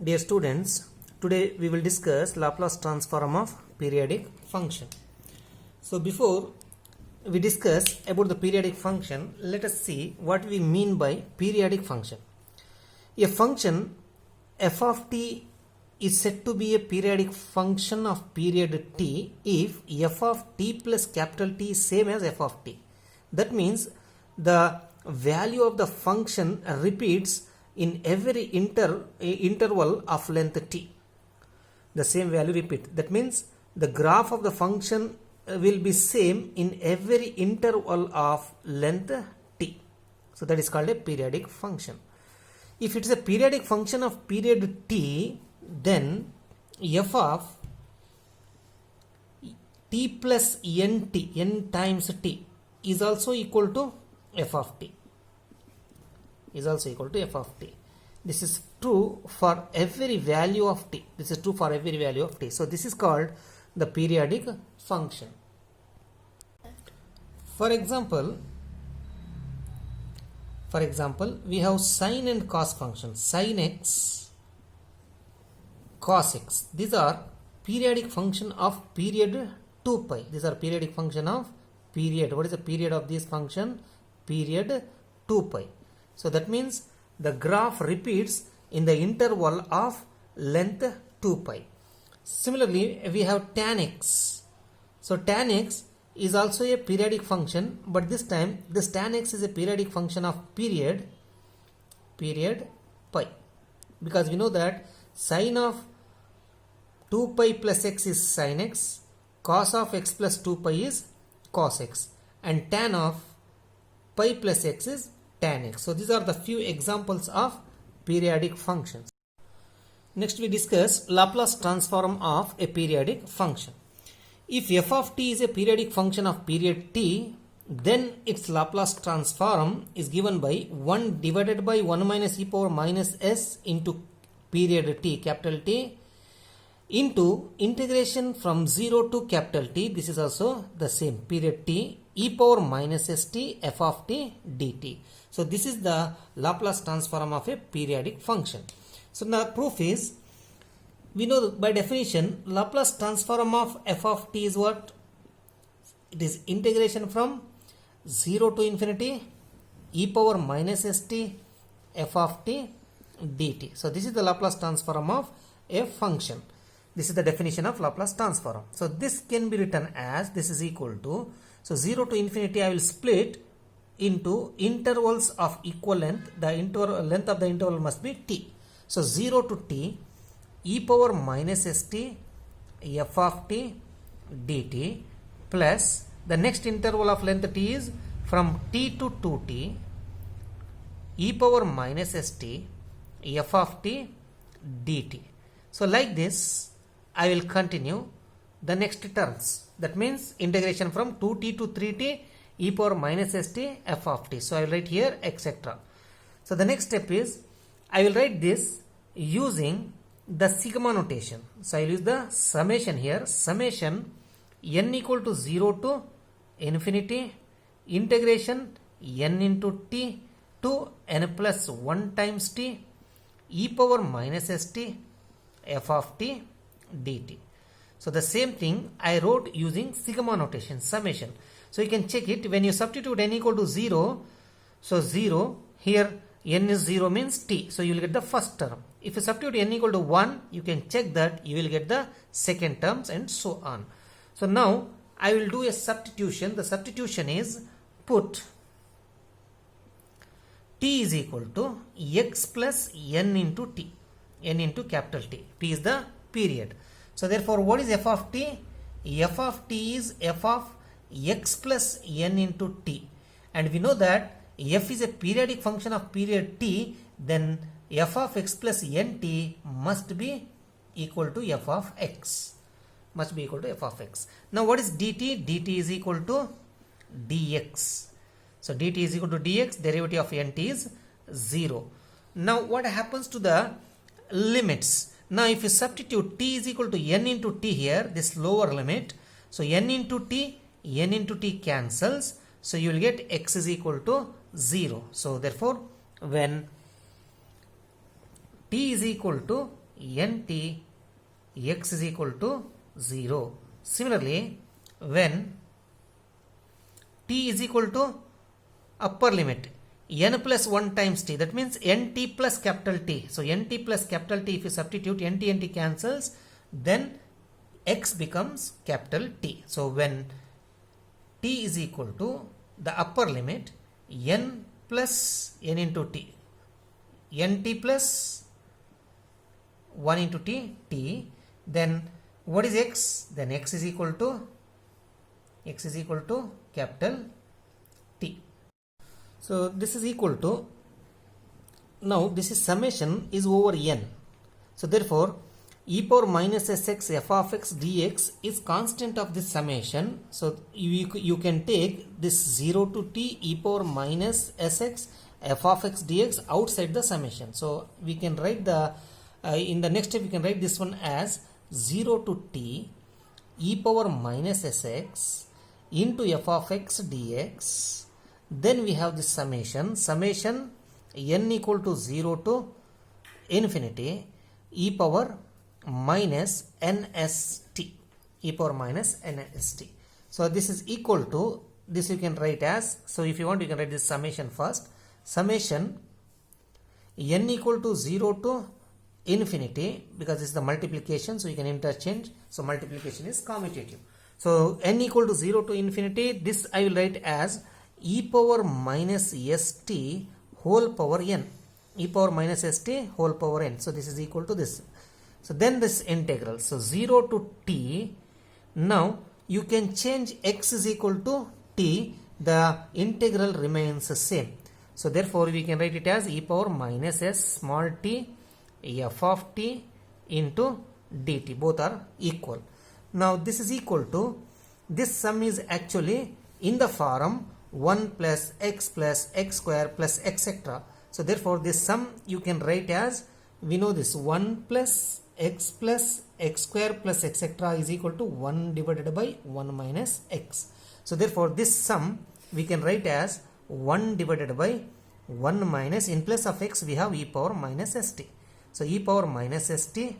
Dear students, today we will discuss Laplace transform of periodic function. So before we discuss about the periodic function, let us see what we mean by periodic function. A function f of t is said to be a periodic function of period t if f of t plus capital T is same as f of t. That means the value of the function repeats in every interval of length t. The same value repeat. That means the graph of the function will be same in every interval of length t. So that is called a periodic function. If it is a periodic function of period t, then f of t plus nt, n times t, is also equal to f of t. Is also equal to f of t. This is true for every value of t. This is true for every value of t. So this is called the periodic function. For example, we have sine and cos functions. Sine x, cos x. These are periodic function of period 2 pi. These are periodic function of period. What is the period of this function? Period 2 pi. So that means the graph repeats in the interval of length 2 pi. Similarly, we have tan x. So tan x is also a periodic function, but this time this tan x is a periodic function of period pi, because we know that sine of 2 pi plus x is sine x, cos of x plus 2 pi is cos x, and tan of pi plus x is tan x. So these are the few examples of periodic functions. Next we discuss Laplace transform of a periodic function. If f of t is a periodic function of period t, then its Laplace transform is given by 1 divided by 1 minus e power minus s into period t, capital T, into integration from 0 to capital T. This is also the same, period t, e power minus st f of t dt. So this is the Laplace transform of a periodic function. So now proof is, we know by definition Laplace transform of f of t is what? It is integration from 0 to infinity e power minus st f of t dt. So this is the Laplace transform of a function. This is the definition of Laplace transform. So this can be written as, this is equal to, so 0 to infinity I will split into intervals of equal length. The length of the interval must be t. So 0 to t e power minus st f of t dt plus the next interval of length t is from t to 2t e power minus st f of t dt. So like this I will continue the next terms. That means integration from 2t to 3t e power minus st f of t. So I will write here etc. So the next step is I will write this using the sigma notation. So I will use the summation here. Summation n equal to 0 to infinity integration n into t to n plus 1 times t e power minus st f of t dt. So the same thing I wrote using sigma notation, summation. So you can check it when you substitute n equal to 0. So 0 here, n is 0 means t. So you will get the first term. If you substitute n equal to 1, you can check that you will get the second terms and so on. So now I will do a substitution. The substitution is put t is equal to x plus n into t, n into capital T. T is the period. So therefore what is f of t? F of t is f of x plus n into t. And we know that f is a periodic function of period t, then f of x plus nt must be equal to f of x. Must be equal to f of x. Now what is dt? dt is equal to dx. So dt is equal to dx, derivative of nt is 0. Now what happens to the limits? Now if you substitute t is equal to n into t here, this lower limit, so n into t cancels, so you will get x is equal to 0. So therefore when t is equal to nt x is equal to 0. Similarly, when t is equal to upper limit n plus 1 times t, that means nt plus capital T. So nt plus capital T, if you substitute nt cancels, then x becomes capital T. So when t is equal to the upper limit n plus n into t, nt plus 1 into t, then what is x? Then x is equal to capital T. So this is equal to, now this is summation is over n. So therefore e power minus sx f of x dx is constant of this summation. So you can take this 0 to t e power minus sx f of x dx outside the summation. So we can write the in the next step we can write this one as 0 to t e power minus sx into f of x dx. Then we have this summation n equal to 0 to infinity e power minus nst, e power minus nst. So this is equal to, this you can write as, so if you want you can write this summation first, summation n equal to 0 to infinity, because this is the multiplication, so you can interchange, so multiplication is commutative. So n equal to 0 to infinity, this I will write as e power minus st whole power n, e power minus st whole power n. So this is equal to this. So then this integral, so 0 to t, now you can change x is equal to t, the integral remains the same. So therefore we can write it as e power minus s small t f of t into dt, both are equal. Now this is equal to, this sum is actually in the form 1 plus x square plus etc. So therefore this sum you can write as, we know this 1 plus x square plus etc. is equal to 1 divided by 1 minus x. So therefore this sum we can write as 1 divided by 1 minus, in place of x we have e power minus st. So e power minus st,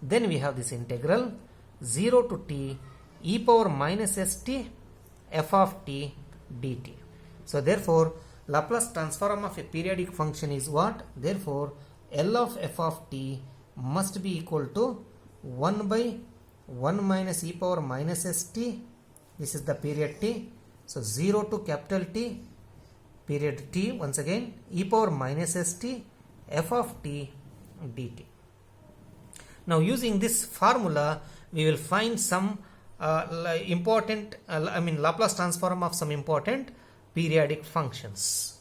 then we have this integral 0 to t e power minus st f of t dt. So therefore Laplace transform of a periodic function is what? Therefore L of f of t must be equal to 1 by 1 minus e power minus st, this is the period t. So 0 to capital T, period t, once again e power minus st f of t dt. Now using this formula we will find some important Laplace transform of some important periodic functions.